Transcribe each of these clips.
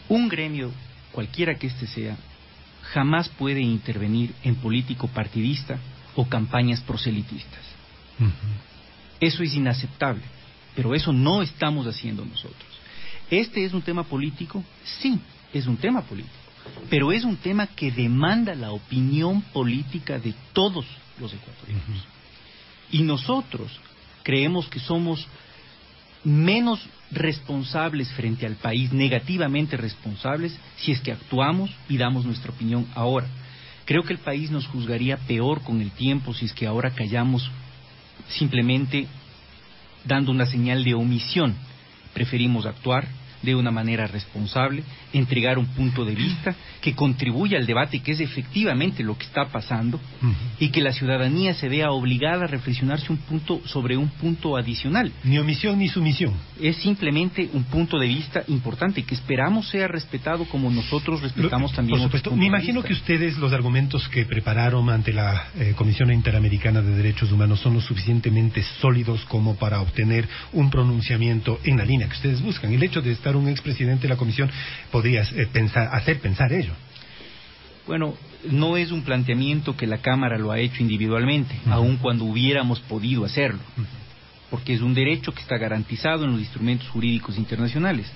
Un gremio, cualquiera que éste sea, jamás puede intervenir en político partidista o campañas proselitistas. Eso es inaceptable, pero eso no estamos haciendo nosotros. ¿Este es un tema político? Sí, es un tema político, pero es un tema que demanda la opinión política de todos los ecuatorianos. Y nosotros creemos que somos menos responsables frente al país, negativamente responsables, si es que actuamos y damos nuestra opinión ahora. Creo que el país nos juzgaría peor con el tiempo si es que ahora callamos simplemente dando una señal de omisión. Preferimos actuar de una manera responsable, entregar un punto de vista que contribuya al debate, que es efectivamente lo que está pasando, y que la ciudadanía se vea obligada a reflexionarse sobre un punto adicional. Ni omisión ni sumisión. Es simplemente un punto de vista importante que esperamos sea respetado como nosotros respetamos también. Por supuesto. Me imagino que ustedes los argumentos que prepararon ante la Comisión Interamericana de Derechos Humanos son lo suficientemente sólidos como para obtener un pronunciamiento en la línea que ustedes buscan. El hecho de estar un expresidente de la Comisión podría hacer pensar ello. Bueno, no es un planteamiento que la Cámara lo ha hecho individualmente, aun cuando hubiéramos podido hacerlo, porque es un derecho que está garantizado en los instrumentos jurídicos internacionales.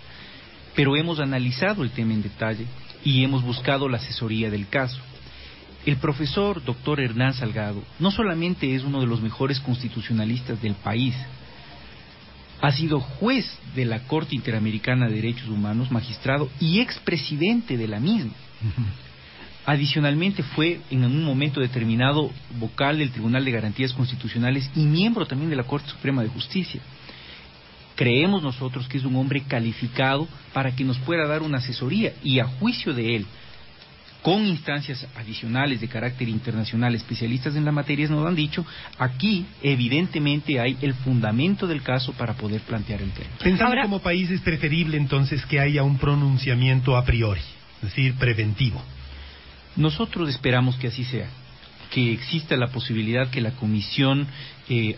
Pero hemos analizado el tema en detalle y hemos buscado la asesoría del caso. El profesor doctor Hernán Salgado no solamente es uno de los mejores constitucionalistas del país, ha sido juez de la Corte Interamericana de Derechos Humanos, magistrado y expresidente de la misma. Adicionalmente fue en un momento determinado vocal del Tribunal de Garantías Constitucionales y miembro también de la Corte Suprema de Justicia. Creemos nosotros que es un hombre calificado para que nos pueda dar una asesoría, y a juicio de él, con instancias adicionales de carácter internacional, especialistas en la materia nos han dicho, aquí evidentemente hay el fundamento del caso para poder plantear el tema. Pensando como país, es preferible entonces que haya un pronunciamiento a priori, es decir, preventivo. Nosotros esperamos que así sea, que exista la posibilidad que la Comisión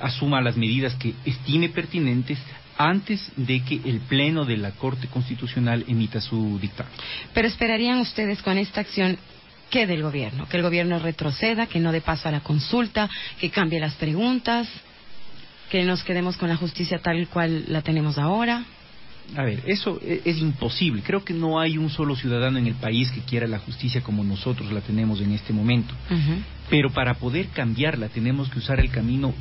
asuma las medidas que estime pertinentes antes de que el Pleno de la Corte Constitucional emita su dictamen. Pero esperarían ustedes con esta acción, ¿qué del gobierno? Que el gobierno retroceda, que no dé paso a la consulta, que cambie las preguntas, que nos quedemos con la justicia tal cual la tenemos ahora. A ver, eso es imposible. Creo que no hay un solo ciudadano en el país que quiera la justicia como nosotros la tenemos en este momento. Pero para poder cambiarla tenemos que usar el camino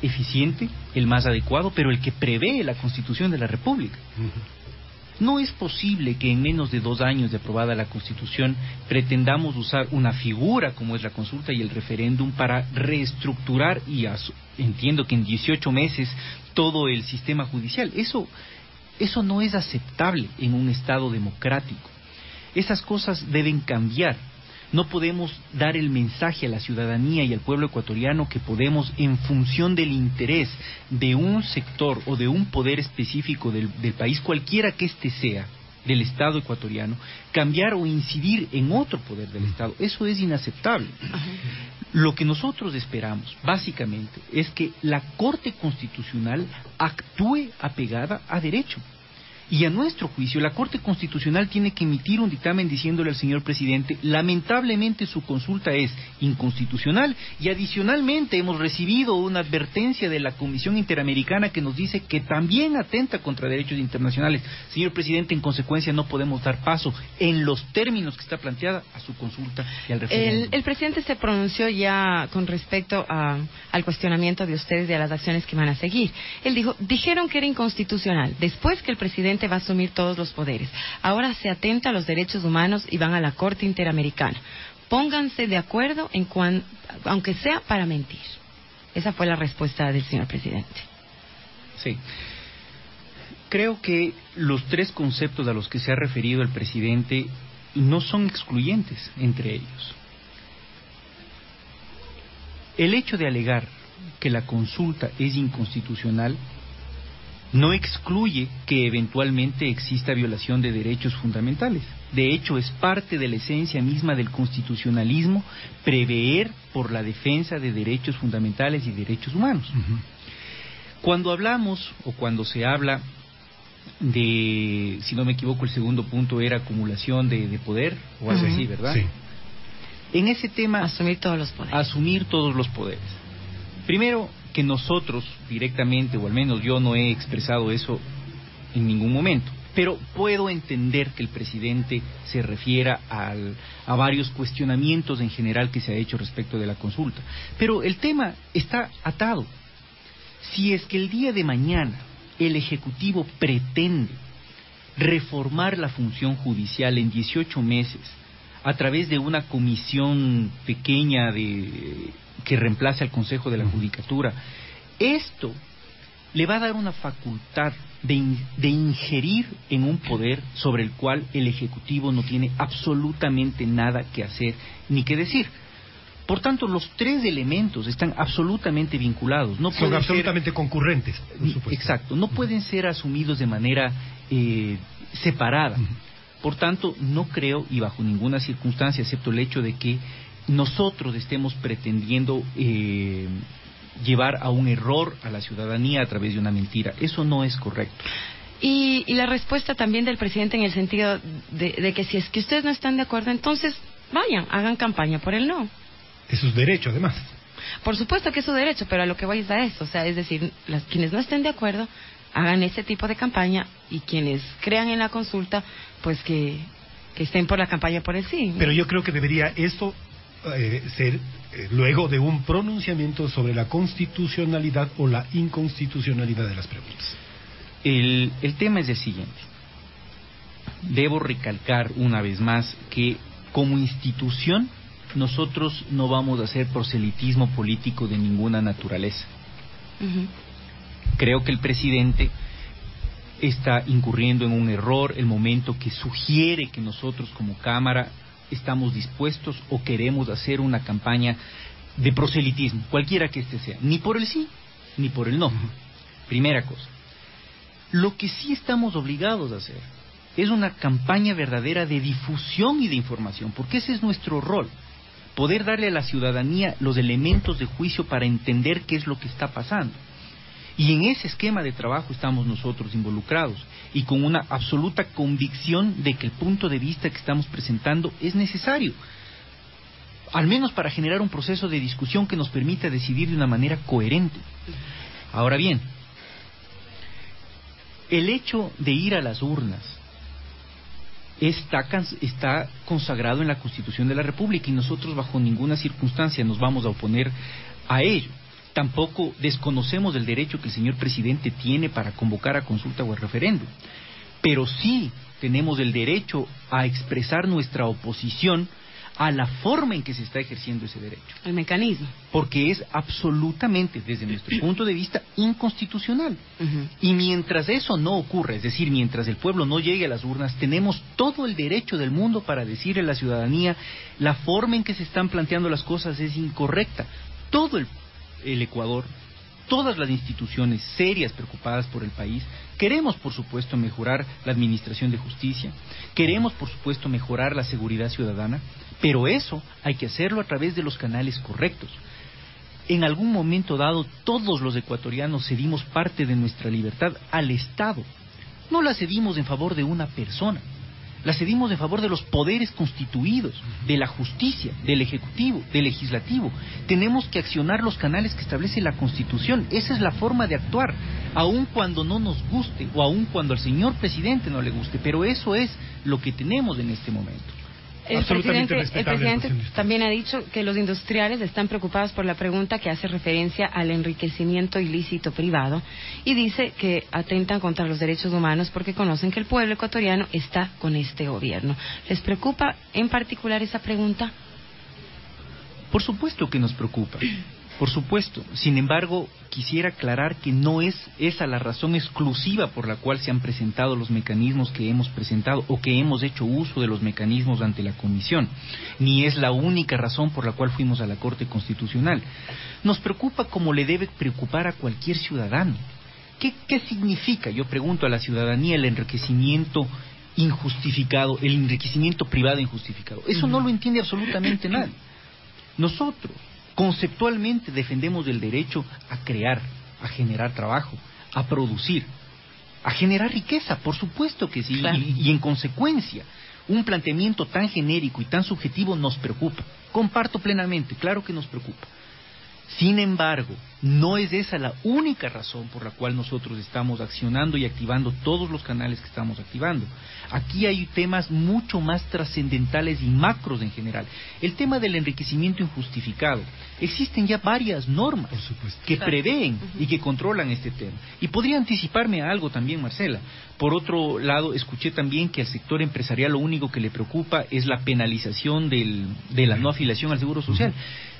eficiente, el más adecuado, pero el que prevé la Constitución de la República. No es posible que en menos de 2 años de aprobada la Constitución pretendamos usar una figura como es la consulta y el referéndum para reestructurar y entiendo que en 18 meses todo el sistema judicial. Eso no es aceptable en un Estado democrático. Esas cosas deben cambiar. No podemos dar el mensaje a la ciudadanía y al pueblo ecuatoriano que podemos, en función del interés de un sector o de un poder específico del país, cualquiera que éste sea, del Estado ecuatoriano, cambiar o incidir en otro poder del Estado. Eso es inaceptable. Lo que nosotros esperamos, básicamente, es que la Corte Constitucional actúe apegada a derecho. Y a nuestro juicio, la Corte Constitucional tiene que emitir un dictamen diciéndole al señor presidente, lamentablemente su consulta es inconstitucional, y adicionalmente hemos recibido una advertencia de la Comisión Interamericana que nos dice que también atenta contra derechos internacionales. Señor presidente, en consecuencia no podemos dar paso en los términos que está planteada a su consulta y al referéndum. El presidente se pronunció ya con respecto al cuestionamiento de ustedes y a las acciones que van a seguir. Él dijo, dijeron que era inconstitucional, después que el presidente va a asumir todos los poderes. Ahora se atenta a los derechos humanos y van a la Corte Interamericana. Pónganse de acuerdo aunque sea para mentir. Esa fue la respuesta del señor presidente. Sí. Creo que los 3 conceptos a los que se ha referido el presidente no son excluyentes entre ellos. El hecho de alegar que la consulta es inconstitucional no excluye que eventualmente exista violación de derechos fundamentales. De hecho, es parte de la esencia misma del constitucionalismo prever por la defensa de derechos fundamentales y derechos humanos. Cuando hablamos o cuando se habla si no me equivoco, el segundo punto era acumulación de poder o algo así, ¿verdad? Sí. En ese tema... Asumir todos los poderes. Asumir todos los poderes. Primero, que nosotros directamente, o al menos yo no he expresado eso en ningún momento, pero puedo entender que el presidente se refiera a varios cuestionamientos en general que se ha hecho respecto de la consulta. Pero el tema está atado. Si es que el día de mañana el Ejecutivo pretende reformar la función judicial en 18 meses a través de una comisión pequeña que reemplace al Consejo de la Judicatura, esto le va a dar una facultad de ingerir en un poder sobre el cual el Ejecutivo no tiene absolutamente nada que hacer ni que decir. Por tanto, los tres elementos están absolutamente vinculados. No son absolutamente concurrentes, por supuesto. Exacto, no pueden ser asumidos de manera separada. Por tanto, no creo, y bajo ninguna circunstancia, excepto el hecho de que nosotros estemos pretendiendo llevar a un error a la ciudadanía a través de una mentira. Eso no es correcto. Y la respuesta también del presidente en el sentido de que si es que ustedes no están de acuerdo, entonces vayan, hagan campaña por el no. Es su derecho, además. Por supuesto que es su derecho, pero a lo que voy es a eso. O sea, es decir, quienes no estén de acuerdo, hagan ese tipo de campaña, y quienes crean en la consulta, pues que estén por la campaña por el sí. Pero yo creo que debería esto ser luego de un pronunciamiento sobre la constitucionalidad o la inconstitucionalidad de las preguntas. El tema es el siguiente. Debo recalcar una vez más que como institución nosotros no vamos a hacer proselitismo político de ninguna naturaleza. Creo que el presidente está incurriendo en un error el momento que sugiere que nosotros como Cámara estamos dispuestos o queremos hacer una campaña de proselitismo, cualquiera que este sea, ni por el sí, ni por el no. Primera cosa. Lo que sí estamos obligados a hacer es una campaña verdadera de difusión y de información, porque ese es nuestro rol. Poder darle a la ciudadanía los elementos de juicio para entender qué es lo que está pasando. Y en ese esquema de trabajo estamos nosotros involucrados, y con una absoluta convicción de que el punto de vista que estamos presentando es necesario, al menos para generar un proceso de discusión que nos permita decidir de una manera coherente. Ahora bien, el hecho de ir a las urnas está consagrado en la Constitución de la República, y nosotros bajo ninguna circunstancia nos vamos a oponer a ello. Tampoco desconocemos el derecho que el señor presidente tiene para convocar a consulta o a referéndum, pero sí tenemos el derecho a expresar nuestra oposición a la forma en que se está ejerciendo ese derecho. El mecanismo. Porque es absolutamente, desde nuestro punto de vista, inconstitucional. Y mientras eso no ocurra, es decir, mientras el pueblo no llegue a las urnas, tenemos todo el derecho del mundo para decirle a la ciudadanía: la forma en que se están planteando las cosas es incorrecta. Todo el Ecuador, todas las instituciones serias preocupadas por el país, queremos por supuesto mejorar la administración de justicia, queremos por supuesto mejorar la seguridad ciudadana, pero eso hay que hacerlo a través de los canales correctos. En algún momento dado todos los ecuatorianos cedimos parte de nuestra libertad al Estado, no la cedimos en favor de una persona, la cedimos en favor de los poderes constituidos, de la justicia, del Ejecutivo, del Legislativo. Tenemos que accionar los canales que establece la Constitución. Esa es la forma de actuar, aun cuando no nos guste o aun cuando al señor presidente no le guste, pero eso es lo que tenemos en este momento. El presidente también ha dicho que los industriales están preocupados por la pregunta que hace referencia al enriquecimiento ilícito privado, y dice que atentan contra los derechos humanos porque conocen que el pueblo ecuatoriano está con este gobierno. ¿Les preocupa en particular esa pregunta? Por supuesto que nos preocupa, por supuesto. Sin embargo, quisiera aclarar que no es esa la razón exclusiva por la cual se han presentado los mecanismos que hemos presentado, o que hemos hecho uso de los mecanismos ante la Comisión, ni es la única razón por la cual fuimos a la Corte Constitucional. Nos preocupa como le debe preocupar a cualquier ciudadano. ¿Qué significa, yo pregunto a la ciudadanía, el enriquecimiento injustificado, el enriquecimiento privado injustificado? Eso no lo entiende absolutamente nadie. Nosotros conceptualmente defendemos el derecho a crear, a generar trabajo, a producir. a generar riqueza, por supuesto que sí, Claro. y en consecuencia, un planteamiento tan genérico y tan subjetivo nos preocupa. Comparto plenamente, claro que nos preocupa. Sin embargo, no es esa la única razón por la cual nosotros estamos accionando y activando todos los canales que estamos activando. Aquí hay temas mucho más trascendentales y macros en general. El tema del enriquecimiento injustificado. Existen ya varias normas Por supuesto. que prevén y que controlan este tema. Y podría anticiparme a algo también, Marcela. Por otro lado, escuché también que al sector empresarial lo único que le preocupa es la penalización de la no afiliación al Seguro Social.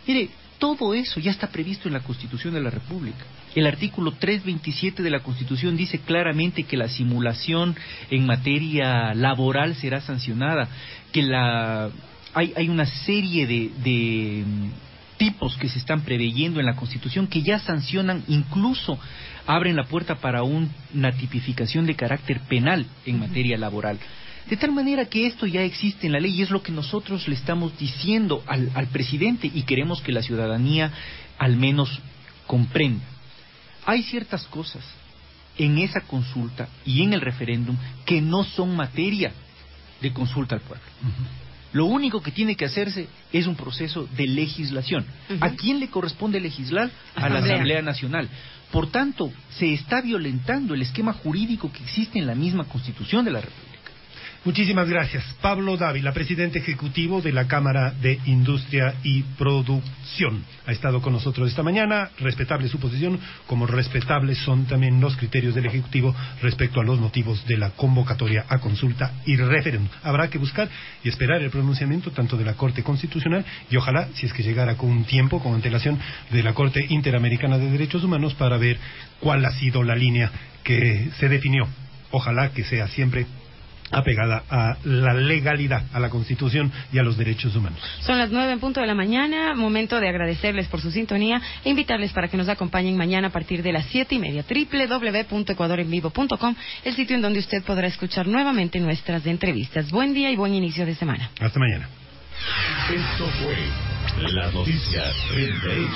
Mire, todo eso ya está previsto en la Constitución de la República. El artículo 327 de la Constitución dice claramente que la simulación en materia laboral será sancionada, que hay una serie de tipos que se están preveyendo en la Constitución que ya sancionan, incluso abren la puerta para una tipificación de carácter penal en materia laboral. De tal manera que esto ya existe en la ley y es lo que nosotros le estamos diciendo al presidente y queremos que la ciudadanía al menos comprenda. Hay ciertas cosas en esa consulta y en el referéndum que no son materia de consulta al pueblo. Lo único que tiene que hacerse es un proceso de legislación. ¿A quién le corresponde legislar? A la Asamblea Nacional. Por tanto, se está violentando el esquema jurídico que existe en la misma Constitución de la República. Muchísimas gracias. Pablo Dávila, presidente ejecutivo de la Cámara de Industria y Producción. Ha estado con nosotros esta mañana. Respetable su posición, como respetables son también los criterios del Ejecutivo respecto a los motivos de la convocatoria a consulta y referéndum. Habrá que buscar y esperar el pronunciamiento tanto de la Corte Constitucional y ojalá, si es que llegara con un tiempo, con antelación, de la Corte Interamericana de Derechos Humanos para ver cuál ha sido la línea que se definió. Ojalá que sea siempre apegada a la legalidad, a la Constitución y a los derechos humanos. Son las 9:00 a.m, momento de agradecerles por su sintonía e invitarles para que nos acompañen mañana a partir de las 7:30, www.ecuadorenvivo.com, el sitio en donde usted podrá escuchar nuevamente nuestras entrevistas. Buen día y buen inicio de semana. Hasta mañana. Esto fue la noticia 38.